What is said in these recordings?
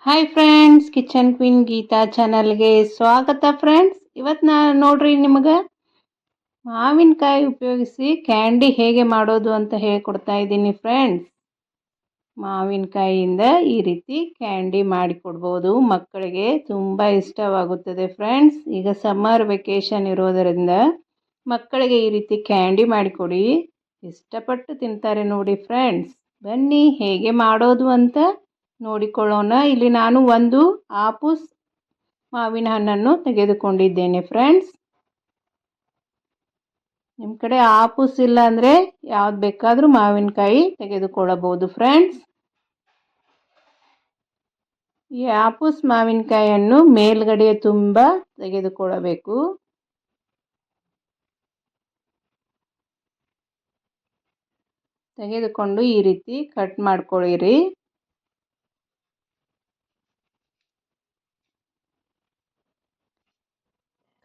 Hi friends, kitchen queen Geeta ಚಾನಲ್ಗೆ ಸ್ವಾಗತ friends. ಇವತ್ತು ನಾನು ನೋಡ್ರಿ ನಿಮಗೆ ಮಾವಿನಕಾಯಿ ಉಪಯೋಗಿಸಿ ಕ್ಯಾಂಡಿ ಹೇಗೆ ಮಾಡೋದು ಅಂತ ಹೇಳ್ಕೊಡ್ತಾ ಇದ್ದೀನಿ ಫ್ರೆಂಡ್ಸ್. ಮಾವಿನಕಾಯಿಯಿಂದ ಈ ರೀತಿ ಕ್ಯಾಂಡಿ ಮಾಡಿಕೊಡ್ಬೋದು, ಮಕ್ಕಳಿಗೆ ತುಂಬ ಇಷ್ಟವಾಗುತ್ತದೆ ಫ್ರೆಂಡ್ಸ್. ಈಗ ಸಮ್ಮರ್ ವೆಕೇಷನ್ ಇರೋದರಿಂದ ಮಕ್ಕಳಿಗೆ ಈ ರೀತಿ ಕ್ಯಾಂಡಿ ಮಾಡಿಕೊಡಿ, ಇಷ್ಟಪಟ್ಟು ತಿಂತಾರೆ ನೋಡಿ ಫ್ರೆಂಡ್ಸ್. ಬನ್ನಿ ಹೇಗೆ ಮಾಡೋದು ಅಂತ ನೋಡಿಕೊಳ್ಳೋಣ. ಇಲ್ಲಿ ನಾನು ಒಂದು ಆಪೂಸ್ ಮಾವಿನ ಹಣ್ಣನ್ನು ತೆಗೆದುಕೊಂಡಿದ್ದೇನೆ ಫ್ರೆಂಡ್ಸ್. ನಿಮ್ಮ ಕಡೆ ಆಪೂಸ್ ಇಲ್ಲ ಅಂದರೆ ಯಾವ್ದು ಬೇಕಾದರೂ ಮಾವಿನಕಾಯಿ ತೆಗೆದುಕೊಳ್ಳಬಹುದು ಫ್ರೆಂಡ್ಸ್. ಈ ಆಪೂಸ್ ಮಾವಿನಕಾಯಿಯನ್ನು ಮೇಲ್ಗಡೆ ತುಂಬ ತೆಗೆದುಕೊಳ್ಳಬೇಕು. ತೆಗೆದುಕೊಂಡು ಈ ರೀತಿ ಕಟ್ ಮಾಡ್ಕೊಳ್ಳಿರಿ.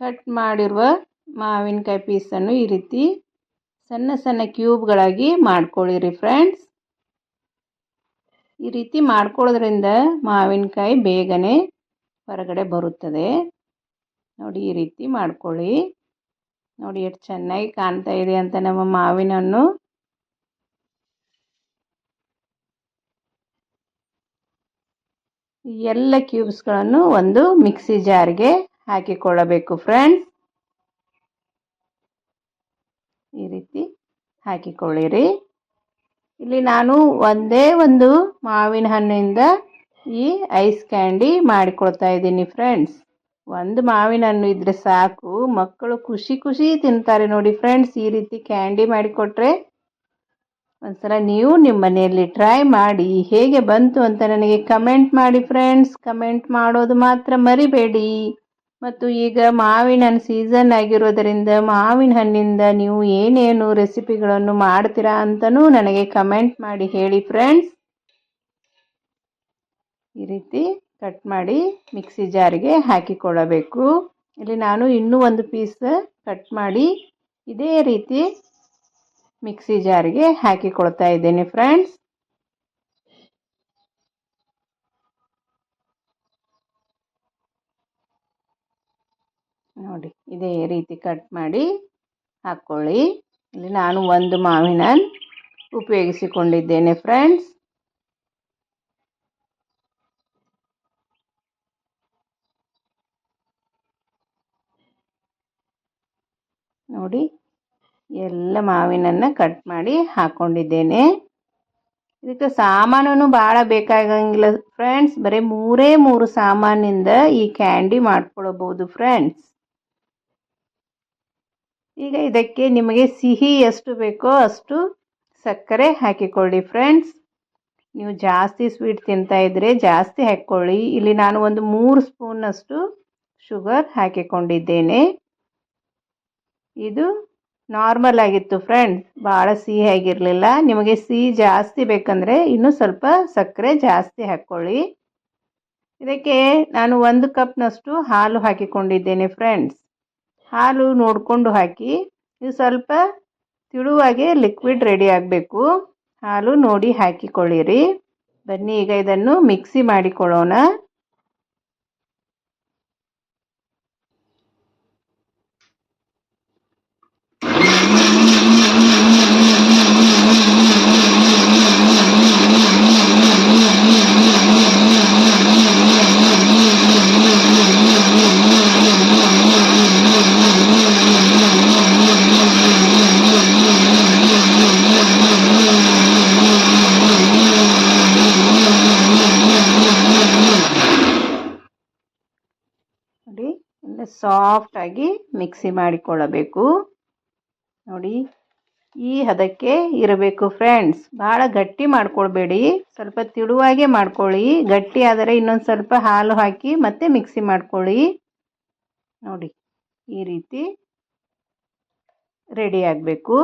ಕಟ್ ಮಾಡಿರುವ ಮಾವಿನಕಾಯಿ ಪೀಸನ್ನು ಈ ರೀತಿ ಸಣ್ಣ ಸಣ್ಣ ಕ್ಯೂಬ್ಗಳಾಗಿ ಮಾಡ್ಕೊಳ್ಳಿರಿ ಫ್ರೆಂಡ್ಸ್. ಈ ರೀತಿ ಮಾಡ್ಕೊಳ್ಳೋದ್ರಿಂದ ಮಾವಿನಕಾಯಿ ಬೇಗನೆ ಹೊರಗಡೆ ಬರುತ್ತದೆ. ನೋಡಿ, ಈ ರೀತಿ ಮಾಡ್ಕೊಳ್ಳಿ. ನೋಡಿ ಎಷ್ಟು ಚೆನ್ನಾಗಿ ಕಾಣ್ತಾ ಇದೆ ಅಂತ ನಮ್ಮ ಮಾವಿನ ಹಣ್ಣು. ಎಲ್ಲ ಕ್ಯೂಬ್ಸ್ಗಳನ್ನು ಒಂದು ಮಿಕ್ಸಿ ಜಾರ್ಗೆ ಹಾಕಿಕೊಳ್ಳಬೇಕು ಫ್ರೆಂಡ್ಸ್. ಈ ರೀತಿ ಹಾಕಿಕೊಳ್ಳಿರಿ. ಇಲ್ಲಿ ನಾನು ಒಂದೇ ಒಂದು ಮಾವಿನ ಹಣ್ಣಿಂದ ಈ ಐಸ್ ಕ್ಯಾಂಡಿ ಮಾಡಿಕೊಳ್ತಾ ಇದ್ದೀನಿ ಫ್ರೆಂಡ್ಸ್. ಒಂದು ಮಾವಿನ ಹಣ್ಣು ಇದ್ರೆ ಸಾಕು, ಮಕ್ಕಳು ಖುಷಿ ಖುಷಿ ತಿಂತಾರೆ ನೋಡಿ ಫ್ರೆಂಡ್ಸ್. ಈ ರೀತಿ ಕ್ಯಾಂಡಿ ಮಾಡಿಕೊಟ್ರೆ ಒಂದ್ಸಲ ನೀವು ನಿಮ್ಮ ಮನೆಯಲ್ಲಿ ಟ್ರೈ ಮಾಡಿ ಹೇಗೆ ಬಂತು ಅಂತ ನನಗೆ ಕಮೆಂಟ್ ಮಾಡಿ ಫ್ರೆಂಡ್ಸ್. ಕಮೆಂಟ್ ಮಾಡೋದು ಮಾತ್ರ ಮರಿಬೇಡಿ. ಮತ್ತು ಈಗ ಮಾವಿನ ಹಣ್ಣು ಸೀಸನ್ ಆಗಿರೋದರಿಂದ ಮಾವಿನ ಹಣ್ಣಿಂದ ನೀವು ಏನೇನು ರೆಸಿಪಿಗಳನ್ನು ಮಾಡ್ತೀರಾ ಅಂತಲೂ ನನಗೆ ಕಮೆಂಟ್ ಮಾಡಿ ಹೇಳಿ ಫ್ರೆಂಡ್ಸ್. ಈ ರೀತಿ ಕಟ್ ಮಾಡಿ ಮಿಕ್ಸಿ ಜಾರಿಗೆ ಹಾಕಿಕೊಳ್ಳಬೇಕು. ಇಲ್ಲಿ ನಾನು ಇನ್ನೂ ಒಂದು ಪೀಸ್ ಕಟ್ ಮಾಡಿ ಇದೇ ರೀತಿ ಮಿಕ್ಸಿ ಜಾರಿಗೆ ಹಾಕಿಕೊಳ್ತಾ ಇದ್ದೇನೆ ಫ್ರೆಂಡ್ಸ್. ನೋಡಿ, ಇದೇ ರೀತಿ ಕಟ್ ಮಾಡಿ ಹಾಕ್ಕೊಳ್ಳಿ. ಇಲ್ಲಿ ನಾನು ಒಂದು ಮಾವಿನ ಉಪಯೋಗಿಸಿಕೊಂಡಿದ್ದೇನೆ ಫ್ರೆಂಡ್ಸ್. ನೋಡಿ, ಎಲ್ಲ ಮಾವಿನನ್ನು ಕಟ್ ಮಾಡಿ ಹಾಕ್ಕೊಂಡಿದ್ದೇನೆ. ಇದಕ್ಕೆ ಸಾಮಾನು ಭಾಳ ಬೇಕಾಗಂಗಿಲ್ಲ ಫ್ರೆಂಡ್ಸ್. ಬರೀ ಮೂರು ಸಾಮಾನಿಂದ ಈ ಕ್ಯಾಂಡಿ ಮಾಡ್ಕೊಳ್ಬೋದು ಫ್ರೆಂಡ್ಸ್. ಈಗ ಇದಕ್ಕೆ ನಿಮಗೆ ಸಿಹಿ ಎಷ್ಟು ಬೇಕೋ ಅಷ್ಟು ಸಕ್ಕರೆ ಹಾಕಿಕೊಳ್ಳಿ ಫ್ರೆಂಡ್ಸ್. ನೀವು ಜಾಸ್ತಿ ಸ್ವೀಟ್ ತಿಂತಾ ಇದ್ದರೆ ಜಾಸ್ತಿ ಹಾಕ್ಕೊಳ್ಳಿ. ಇಲ್ಲಿ ನಾನು ಒಂದು 3 ಸ್ಪೂನಷ್ಟು ಶುಗರ್ ಹಾಕಿಕೊಂಡಿದ್ದೇನೆ. ಇದು ನಾರ್ಮಲ್ ಆಗಿತ್ತು ಫ್ರೆಂಡ್ಸ್, ಭಾಳ ಸಿಹಿ ಆಗಿರಲಿಲ್ಲ. ನಿಮಗೆ ಸಿಹಿ ಜಾಸ್ತಿ ಬೇಕಂದರೆ ಇನ್ನೂ ಸ್ವಲ್ಪ ಸಕ್ಕರೆ ಜಾಸ್ತಿ ಹಾಕ್ಕೊಳ್ಳಿ. ಇದಕ್ಕೆ ನಾನು 1 ಕಪ್ನಷ್ಟು ಹಾಲು ಹಾಕಿಕೊಂಡಿದ್ದೇನೆ ಫ್ರೆಂಡ್ಸ್. ಹಾಲು ನೋಡಿಕೊಂಡು ಹಾಕಿ. ಇದು ಸ್ವಲ್ಪ ತಿಳುವಾಗೆ ಲಿಕ್ವಿಡ್ ರೆಡಿ ಆಗಬೇಕು. ಹಾಲು ನೋಡಿ ಹಾಕಿಕೊಳ್ಳಿರಿ. ಬನ್ನಿ ಈಗ ಇದನ್ನು ಮಿಕ್ಸಿ ಮಾಡಿಕೊಳ್ಳೋಣ. ನೋಡಿ, ಎಲ್ಲ ಸಾಫ್ಟಾಗಿ ಮಿಕ್ಸಿ ಮಾಡಿಕೊಳ್ಳಬೇಕು. ನೋಡಿ, ಈ ಹದಕ್ಕೆ ಇರಬೇಕು ಫ್ರೆಂಡ್ಸ್. ಭಾಳ ಗಟ್ಟಿ ಮಾಡ್ಕೊಳ್ಬೇಡಿ, ಸ್ವಲ್ಪ ತಿಳುವಾಗೆ ಮಾಡ್ಕೊಳ್ಳಿ. ಗಟ್ಟಿ ಆದರೆ ಇನ್ನೊಂದು ಸ್ವಲ್ಪ ಹಾಲು ಹಾಕಿ ಮತ್ತೆ ಮಿಕ್ಸಿ ಮಾಡ್ಕೊಳ್ಳಿ. ನೋಡಿ, ಈ ರೀತಿ ರೆಡಿ ಆಗಬೇಕು.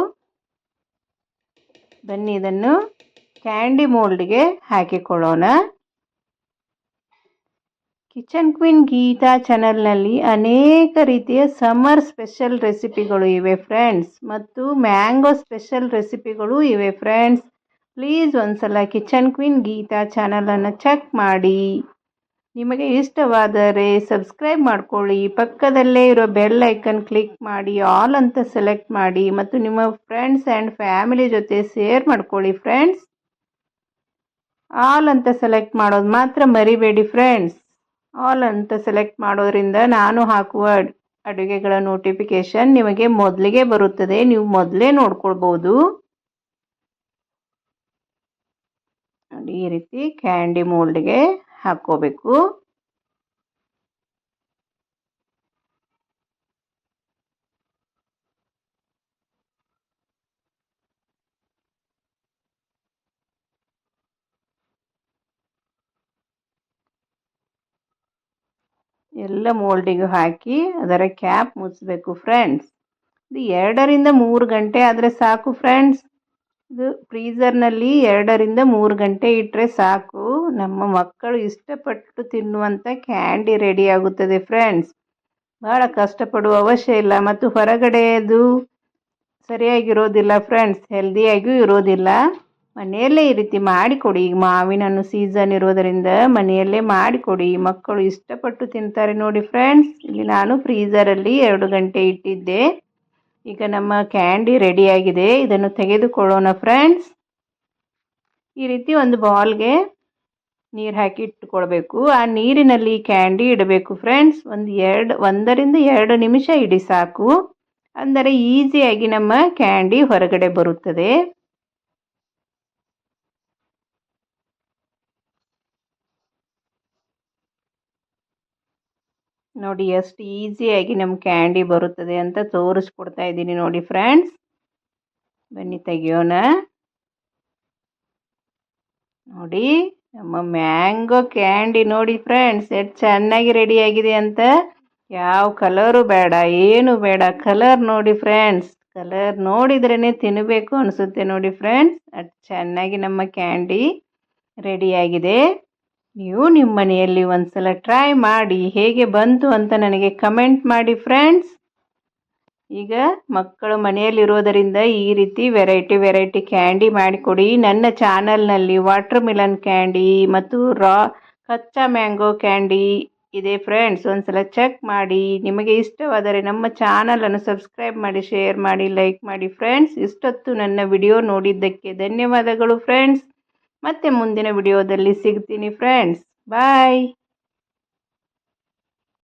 ಬನ್ನಿ ಇದನ್ನು ಕ್ಯಾಂಡಿ ಮೋಲ್ಡ್ಗೆ ಹಾಕಿಕೊಳ್ಳೋಣ. ಕಿಚನ್ ಕ್ವೀನ್ ಗೀತಾ ಚಾನಲ್ನಲ್ಲಿ ಅನೇಕ ರೀತಿಯ ಸಮ್ಮರ್ ಸ್ಪೆಷಲ್ ರೆಸಿಪಿಗಳು ಇವೆ ಫ್ರೆಂಡ್ಸ್, ಮತ್ತು ಮ್ಯಾಂಗೋ ಸ್ಪೆಷಲ್ ರೆಸಿಪಿಗಳು ಇವೆ ಫ್ರೆಂಡ್ಸ್. ಪ್ಲೀಸ್ ಒಂದ್ಸಲ ಕಿಚನ್ ಕ್ವೀನ್ ಗೀತಾ ಚಾನಲನ್ನು ಚೆಕ್ ಮಾಡಿ. ನಿಮಗೆ ಇಷ್ಟವಾದರೆ ಸಬ್ಸ್ಕ್ರೈಬ್ ಮಾಡ್ಕೊಳ್ಳಿ, ಪಕ್ಕದಲ್ಲೇ ಇರೋ ಬೆಲ್ ಐಕನ್ ಕ್ಲಿಕ್ ಮಾಡಿ ಆಲ್ ಅಂತ ಸೆಲೆಕ್ಟ್ ಮಾಡಿ ಮತ್ತು ನಿಮ್ಮ ಫ್ರೆಂಡ್ಸ್ ಆ್ಯಂಡ್ ಫ್ಯಾಮಿಲಿ ಜೊತೆ ಶೇರ್ ಮಾಡ್ಕೊಳ್ಳಿ ಫ್ರೆಂಡ್ಸ್. ಆಲ್ ಅಂತ ಸೆಲೆಕ್ಟ್ ಮಾಡೋದು ಮಾತ್ರ ಮರಿಬೇಡಿ ಫ್ರೆಂಡ್ಸ್. ಆಲ್ ಅಂತ ಸೆಲೆಕ್ಟ್ ಮಾಡೋದ್ರಿಂದ ನಾನು ಹಾಕುವ ಅಡುಗೆಗಳ ನೋಟಿಫಿಕೇಶನ್ ನಿಮಗೆ ಮೊದಲಿಗೆ ಬರುತ್ತದೆ, ನೀವು ಮೊದಲೇ ನೋಡ್ಕೊಳ್ಬೋದು. ನೋಡಿ, ಈ ರೀತಿ ಕ್ಯಾಂಡಿ ಮೋಲ್ಡ್ಗೆ ಹಾಕ್ಕೋಬೇಕು. ಎಲ್ಲ ಮೋಲ್ಡಿಗೂ ಹಾಕಿ ಅದರ ಕ್ಯಾಪ್ ಮುಚ್ಚಬೇಕು ಫ್ರೆಂಡ್ಸ್. ಇದು 2ರಿಂದ 3 ಗಂಟೆ ಆದರೆ ಸಾಕು ಫ್ರೆಂಡ್ಸ್. ಇದು ಫ್ರೀಝರ್ನಲ್ಲಿ 2ರಿಂದ 3 ಗಂಟೆ ಇಟ್ಟರೆ ಸಾಕು. ನಮ್ಮ ಮಕ್ಕಳು ಇಷ್ಟಪಟ್ಟು ತಿನ್ನುವಂಥ ಕ್ಯಾಂಡಿ ರೆಡಿ ಆಗುತ್ತದೆ ಫ್ರೆಂಡ್ಸ್. ಭಾಳ ಕಷ್ಟಪಡುವ ಅವಶ್ಯ ಇಲ್ಲ ಮತ್ತು ಹೊರಗಡೆದು ಸರಿಯಾಗಿರೋದಿಲ್ಲ ಫ್ರೆಂಡ್ಸ್, ಹೆಲ್ದಿಯಾಗಿಯೂ ಇರೋದಿಲ್ಲ. ಮನೆಯಲ್ಲೇ ಈ ರೀತಿ ಮಾಡಿಕೊಡಿ. ಈಗ ಮಾವಿನ ಹಣ್ಣು ಸೀಸನ್ ಇರೋದರಿಂದ ಮನೆಯಲ್ಲೇ ಮಾಡಿಕೊಡಿ, ಮಕ್ಕಳು ಇಷ್ಟಪಟ್ಟು ತಿಂತಾರೆ. ನೋಡಿ ಫ್ರೆಂಡ್ಸ್, ಇಲ್ಲಿ ನಾನು ಫ್ರೀಝರಲ್ಲಿ 2 ಗಂಟೆ ಇಟ್ಟಿದ್ದೆ. ಈಗ ನಮ್ಮ ಕ್ಯಾಂಡಿ ರೆಡಿಯಾಗಿದೆ. ಇದನ್ನು ತೆಗೆದುಕೊಳ್ಳೋಣ ಫ್ರೆಂಡ್ಸ್. ಈ ರೀತಿ ಒಂದು ಬೌಲ್ಗೆ ನೀರು ಹಾಕಿ ಇಟ್ಟುಕೊಳ್ಬೇಕು. ಆ ನೀರಿನಲ್ಲಿ ಕ್ಯಾಂಡಿ ಇಡಬೇಕು ಫ್ರೆಂಡ್ಸ್. 1ರಿಂದ 2 ನಿಮಿಷ ಇಡಿ ಸಾಕು. ಅಂದರೆ ಈಸಿಯಾಗಿ ನಮ್ಮ ಕ್ಯಾಂಡಿ ಹೊರಗಡೆ ಬರುತ್ತದೆ. ನೋಡಿ ಎಷ್ಟು ಈಸಿಯಾಗಿ ನಮ್ಮ ಕ್ಯಾಂಡಿ ಬರುತ್ತದೆ ಅಂತ ತೋರಿಸ್ಕೊಡ್ತಾ ಇದ್ದೀನಿ ನೋಡಿ ಫ್ರೆಂಡ್ಸ್. ಬನ್ನಿ ತೆಗಿಯೋಣ. ನೋಡಿ ನಮ್ಮ ಮ್ಯಾಂಗೋ ಕ್ಯಾಂಡಿ ನೋಡಿ ಫ್ರೆಂಡ್ಸ್, ಎಷ್ಟು ಚೆನ್ನಾಗಿ ರೆಡಿಯಾಗಿದೆ ಅಂತ. ಯಾವ ಕಲರು ಬೇಡ, ಏನು ಬೇಡ, ಕಲರ್ ನೋಡಿ ಫ್ರೆಂಡ್ಸ್. ಕಲರ್ ನೋಡಿದ್ರೇ ತಿನ್ನಬೇಕು ಅನಿಸುತ್ತೆ ನೋಡಿ ಫ್ರೆಂಡ್ಸ್. ಅಷ್ಟು ಚೆನ್ನಾಗಿ ನಮ್ಮ ಕ್ಯಾಂಡಿ ರೆಡಿಯಾಗಿದೆ. ನೀವು ನಿಮ್ಮ ಮನೆಯಲ್ಲಿ ಒಂದ್ಸಲ ಟ್ರೈ ಮಾಡಿ ಹೇಗೆ ಬಂತು ಅಂತ ನನಗೆ ಕಮೆಂಟ್ ಮಾಡಿ ಫ್ರೆಂಡ್ಸ್. ಈಗ ಮಕ್ಕಳು ಮನೆಯಲ್ಲಿರೋದರಿಂದ ಈ ರೀತಿ ವೆರೈಟಿ ಕ್ಯಾಂಡಿ ಮಾಡಿಕೊಡಿ. ನನ್ನ ಚಾನಲ್ನಲ್ಲಿ ವಾಟರ್ ಮಿಲನ್ ಕ್ಯಾಂಡಿ ಮತ್ತು ಕಚ್ಚಾ ಮ್ಯಾಂಗೋ ಕ್ಯಾಂಡಿ ಇದೆ ಫ್ರೆಂಡ್ಸ್. ಒಂದ್ಸಲ ಚೆಕ್ ಮಾಡಿ. ನಿಮಗೆ ಇಷ್ಟವಾದರೆ ನಮ್ಮ ಚಾನಲನ್ನು ಸಬ್ಸ್ಕ್ರೈಬ್ ಮಾಡಿ, ಶೇರ್ ಮಾಡಿ, ಲೈಕ್ ಮಾಡಿ ಫ್ರೆಂಡ್ಸ್. ಇಷ್ಟೊತ್ತು ನನ್ನ ವಿಡಿಯೋ ನೋಡಿದ್ದಕ್ಕೆ ಧನ್ಯವಾದಗಳು ಫ್ರೆಂಡ್ಸ್. ಮತ್ತೆ ಮುಂದಿನ ವಿಡಿಯೋದಲ್ಲಿ ಸಿಗ್ತೀನಿ ಫ್ರೆಂಡ್ಸ್. ಬಾಯ್.